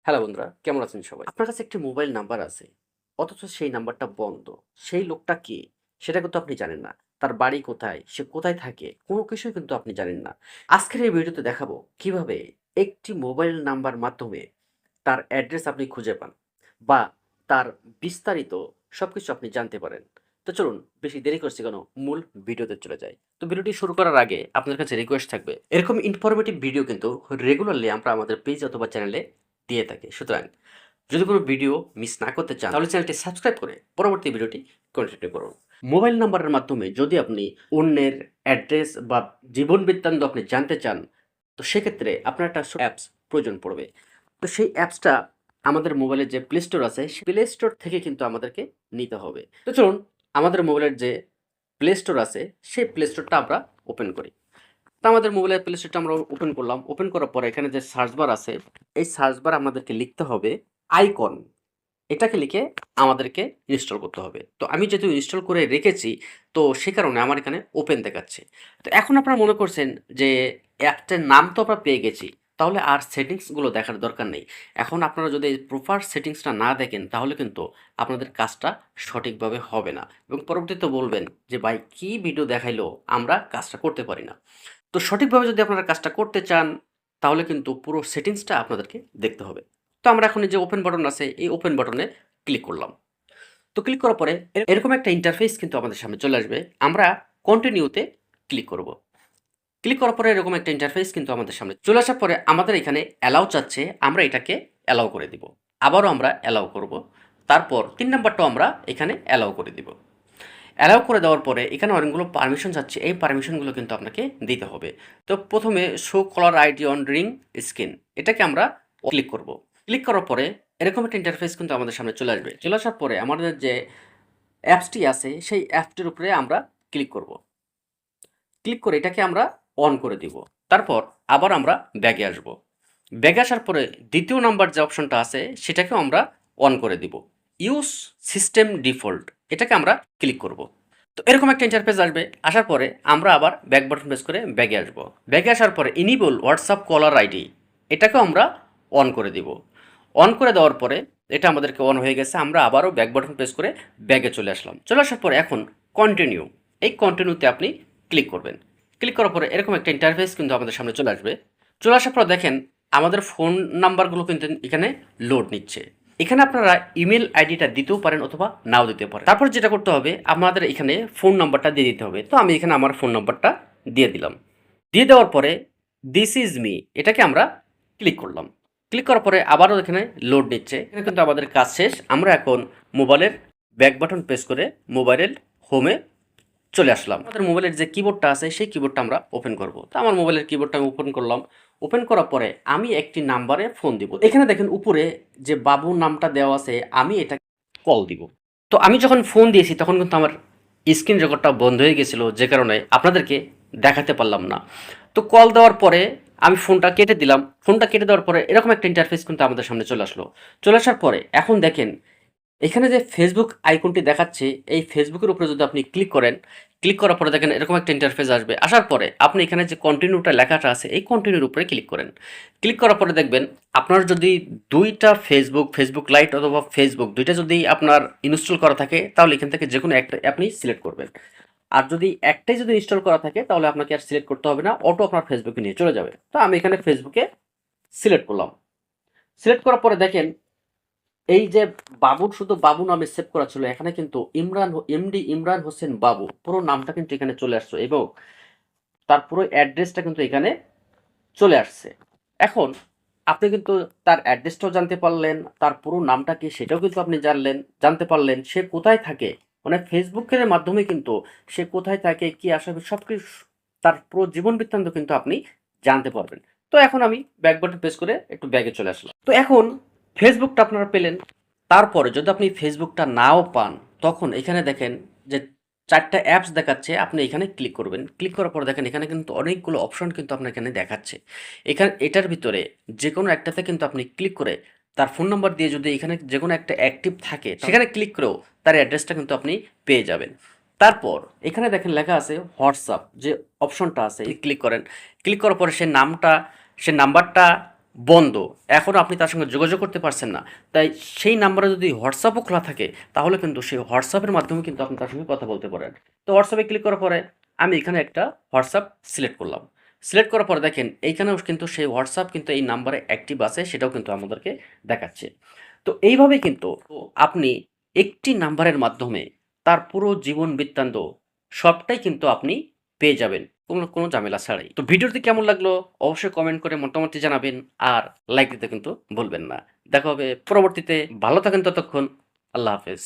Hello বন্ধুরা, কেমন আছেন সবাই? আপনার কাছে একটি মোবাইল নাম্বার আছে, অথচ সেই নাম্বারটা বন্ধ। সেই লোকটা কে? সেটা কিন্তু আপনি জানেন না। তার বাড়ি কোথায়? সে কোথায় থাকে? কোনো কিছুই কিন্তু আপনি জানেন না। আজকের এই ভিডিওতে দেখাবো কিভাবে একটি মোবাইল নাম্বার মাধ্যমে তার অ্যাড্রেস আপনি খুঁজে পান বা তার বিস্তারিত সবকিছু আপনি জানতে পারেন। তো চলুন বেশি দেরি করছি কেন? মূল ভিডিওতে চলে যাই। তো ভিডিওটি শুরু করার আগে আপনার কাছে রিকোয়েস্ট থাকবে, এরকম ইনফরমেটিভ ভিডিও কিন্তু রেগুলারলি আমরা আমাদের পেজ অথবা চ্যানেলে দিয়ে থাকি। সুতরাং যদি কোনো ভিডিও মিস না করতে চান তাহলে চ্যানেলটি সাবস্ক্রাইব করে পরবর্তী ভিডিওটি কন্টিনিউ করুন। মোবাইল নাম্বারের মাধ্যমে যদি আপনি অন্যের অ্যাড্রেস বা জীবন বৃত্তান্ত আপনি জানতে চান, তো সেক্ষেত্রে আপনার একটা অ্যাপস প্রয়োজন পড়বে। তো সেই অ্যাপসটা আমাদের মোবাইলের যে প্লে স্টোর আছে, সেই প্লে স্টোর থেকে কিন্তু আমাদেরকে নিতে হবে। তো চলুন আমাদের মোবাইলের যে প্লে স্টোর আছে, সেই প্লে স্টোরটা আমরা ওপেন করি। তো আমাদের মোবাইলের প্লে স্টোরটা আমরা ওপেন করলাম। ওপেন করার পরে এখানে যে সার্চ বার আছে, এই সার্চ বার আমাদেরকে লিখতে হবে আইকন। এটাকে লিখে আমাদেরকে ইনস্টল করতে হবে। তো আমি যেহেতু ইনস্টল করে রেখেছি, তো সে কারণে আমার এখানে ওপেন দেখাচ্ছে। তো এখন আপনারা মনে করছেন যে অ্যাপটার নাম তো আমরা পেয়ে গেছি, তাহলে আর সেটিংসগুলো দেখার দরকার নেই। এখন আপনারা যদি প্রপার সেটিংসটা না দেখেন তাহলে কিন্তু আপনাদের কাজটা সঠিকভাবে হবে না এবং পরবর্তীতে বলবেন যে ভাই কী ভিডিও দেখাইলো, আমরা কাজটা করতে পারি না। তো সঠিকভাবে যদি আপনারা কাজটা করতে চান তাহলে কিন্তু পুরো সেটিংসটা আপনাদেরকে দেখতে হবে। তো আমরা এখন এই যে ওপেন বাটন আছে, এই ওপেন বাটনে ক্লিক করলাম। তো ক্লিক করার পরে এরকম একটা ইন্টারফেস কিন্তু আমাদের সামনে চলে আসবে। আমরা কন্টিনিউতে ক্লিক করব। ক্লিক করার পরে এরকম একটা ইন্টারফেস কিন্তু আমাদের সামনে চলে আসার পরে আমাদের এখানে অ্যালাউ চাচ্ছে, আমরা এটাকে অ্যালাউ করে দিব। আবারও আমরা অ্যালাউ করব। তারপর ৩ নাম্বারটাও আমরা এখানে অ্যালাউ করে দিব। অ্যালাউ করে দেওয়ার পরে এখানে অনেকগুলো পারমিশন চাচ্ছে, এই পারমিশনগুলো কিন্তু আপনাকে দিতে হবে। তো প্রথমে show caller ID on ring screen, এটাকে আমরা ক্লিক করব। ক্লিক করার পরে এরকম একটা ইন্টারফেস কিন্তু আমাদের সামনে চলে আসবে। চলে আসার পরে আমাদের যে অ্যাপসটি আছে সেই অ্যাপটির উপরে আমরা ক্লিক করব। ক্লিক করে এটাকে আমরা অন করে দিব। তারপর আবার আমরা ব্যাগে আসব। ব্যাগে আসার পরে দ্বিতীয় নাম্বার যে অপশনটা আছে সেটাকেও আমরা অন করে দিব। ইউজ সিস্টেম ডিফল্ট, এটাকে আমরা ক্লিক করব। তো এরকম একটা ইন্টারফেস আসবে। আসার পরে আমরা আবার ব্যাক বাটন প্রেস করে ব্যাগে আসব। ব্যাগে আসার পরে ইনেবল হোয়াটসঅ্যাপ কলার আইডি, এটাকেও আমরা অন করে দিব। অন করে দেওয়ার পরে এটা আমাদেরকে অন হয়ে গেছে। আমরা আবারও ব্যাক বাটন প্রেস করে ব্যাগে চলে আসলাম। চলে আসার পরে এখন কন্টিনিউ, এই কন্টিনিউতে আপনি ক্লিক করবেন। ক্লিক করার পরে এরকম একটা ইন্টারফেস কিন্তু আমাদের সামনে চলে আসবে। চলে আসার পর দেখেন আমাদের ফোন নাম্বারগুলো কিন্তু এখানে লোড নিচ্ছে। এখানে আপনারা ইমেল আইডিটা দিতেও পারেন অথবা নাও দিতে পারেন। তারপর যেটা করতে হবে, আমাদের এখানে ফোন নাম্বারটা দিয়ে দিতে হবে। তো আমি এখানে আমার ফোন নাম্বারটা দিয়ে দিলাম। দিয়ে দেওয়ার পরে দিস ইজ মি, এটাকে আমরা ক্লিক করলাম। ক্লিক করার পরে আবারও এখানে লোড নিচ্ছে। এখানে কিন্তু আমাদের কাজ শেষ। আমরা এখন মোবাইলের ব্যাক বাটন প্রেস করে মোবাইলের হোমে চলে আসলাম। আমাদের মোবাইলের যে কিবোর্ডটা আছে সেই কিবোর্ডটা আমরা ওপেন করব। তো আমার মোবাইলের কিবোর্ডটা আমি ওপেন করলাম। ওপেন করার পরে আমি একটি নাম্বারে ফোন দিব। এখানে দেখেন উপরে যে বাবু নামটা দেওয়া আছে, আমি এটা কল দিব। তো আমি যখন ফোন দিয়েছি তখন কিন্তু আমার স্ক্রিন রেকর্ডটা বন্ধ হয়ে গেছিলো, যে কারণে আপনাদেরকে দেখাতে পারলাম না। তো কল দেওয়ার পরে আমি ফোনটা কেটে দিলাম। ফোনটা কেটে দেওয়ার পরে এরকম একটা ইন্টারফেস কিন্তু আমাদের সামনে চলে আসলো। চলে আসার পরে এখন দেখেন এখানে যে ফেসবুক আইকনটি দেখাচ্ছে, এই ফেসবুকের উপরে যদি আপনি ক্লিক করেন, ক্লিক করার পরে দেখেন এরকম একটা ইন্টারফেস আসবে। আসার পরে আপনি এখানে যে কন্টিনিউটা লেখাটা আছে এই কন্টিনিউর উপরে ক্লিক করেন। ক্লিক করার পরে দেখবেন আপনার যদি দুইটা ফেসবুক লাইট অথবা ফেসবুক দুইটা যদি আপনার ইনস্টল করা থাকে তাহলে এখান থেকে যে কোনো একটা আপনি সিলেক্ট করবেন। আর যদি একটাই যদি ইনস্টল করা থাকে তাহলে আপনাকে আর সিলেক্ট করতে হবে না, অটো আপনার ফেসবুকে নিয়ে চলে যাবে। তো আমি এখানে ফেসবুকে সিলেক্ট করলাম। সিলেক্ট করার পরে দেখেন এই যে বাবুর শুধু বাবু নামে সেভ করা ছিল, এখানে কিন্তু এমডি ইমরান হোসেন বাবু পুরো নামটা কিন্তু এখানে চলে আসছে এবং তার পুরো অ্যাড্রেসটা কিন্তু এখানে চলে আসছে। এখন আপনি কিন্তু তার অ্যাড্রেসটাও জানতে পারলেন, তার পুরো নামটা কি সেটাও কিন্তু আপনি জানতে পারলেন, সে কোথায় থাকে, মানে ফেসবুকের মাধ্যমে কিন্তু সে কোথায় থাকে, কি আসলে সব কিছু তার পুরো জীবন বৃত্তান্ত কিন্তু আপনি জানতে পারবেন। তো এখন আমি ব্যাক বাটন প্রেস করে একটু ব্যাগে চলে আসলাম। তো এখন ফেসবুকটা আপনারা পেলেন। তারপরে যদি আপনি ফেসবুকটা নাও পান তখন এখানে দেখেন যে ৪টা অ্যাপস দেখাচ্ছে, আপনি এখানে ক্লিক করবেন। ক্লিক করার পর দেখেন এখানে কিন্তু অনেকগুলো অপশন কিন্তু আপনার এখানে দেখাচ্ছে। এটার ভিতরে যেকোনো একটাতে কিন্তু আপনি ক্লিক করে তার ফোন নাম্বার দিয়ে যদি এখানে যেকোনো একটা অ্যাক্টিভ থাকে সেখানে ক্লিক করেও তার অ্যাড্রেসটা কিন্তু আপনি পেয়ে যাবেন। তারপর এখানে দেখেন লেখা আছে হোয়াটসঅ্যাপ, যে অপশনটা আছে ক্লিক করেন। ক্লিক করার পরে সে নাম্বারটা বন্ধ। এখনও আপনি তার সঙ্গে যোগাযোগ করতে পারছেন না। তাই সেই নাম্বারে যদি হোয়াটসঅ্যাপও খোলা থাকে, তাহলে কিন্তু সেই হোয়াটসঅ্যাপের মাধ্যমে কিন্তু আপনি তার সঙ্গে কথা বলতে পারেন। তো হোয়াটসঅ্যাপে ক্লিক করার পরে আমি এখানে একটা হোয়াটসঅ্যাপ সিলেক্ট করলাম। সিলেক্ট করার পরে দেখেন এইখানেও কিন্তু সেই হোয়াটসঅ্যাপ কিন্তু এই নাম্বারে অ্যাক্টিভ আছে, সেটাও কিন্তু আমাদেরকে দেখাচ্ছে। তো এইভাবে কিন্তু আপনি একটি নাম্বারের মাধ্যমে তার পুরো জীবন বৃত্তান্ত সবটাই কিন্তু আপনি পেয়ে যাবেন। কোনো ঝামেলা ছাড়াই। তো ভিডিওটি কেমন লাগলো অবশ্যই কমেন্ট করে মতামতটি জানাবেন। আর লাইক দিতে কিন্তু ভুলবেন না। দেখা হবে পরবর্তীতে। ভালো থাকেন ততক্ষণ। আল্লাহ হাফেজ।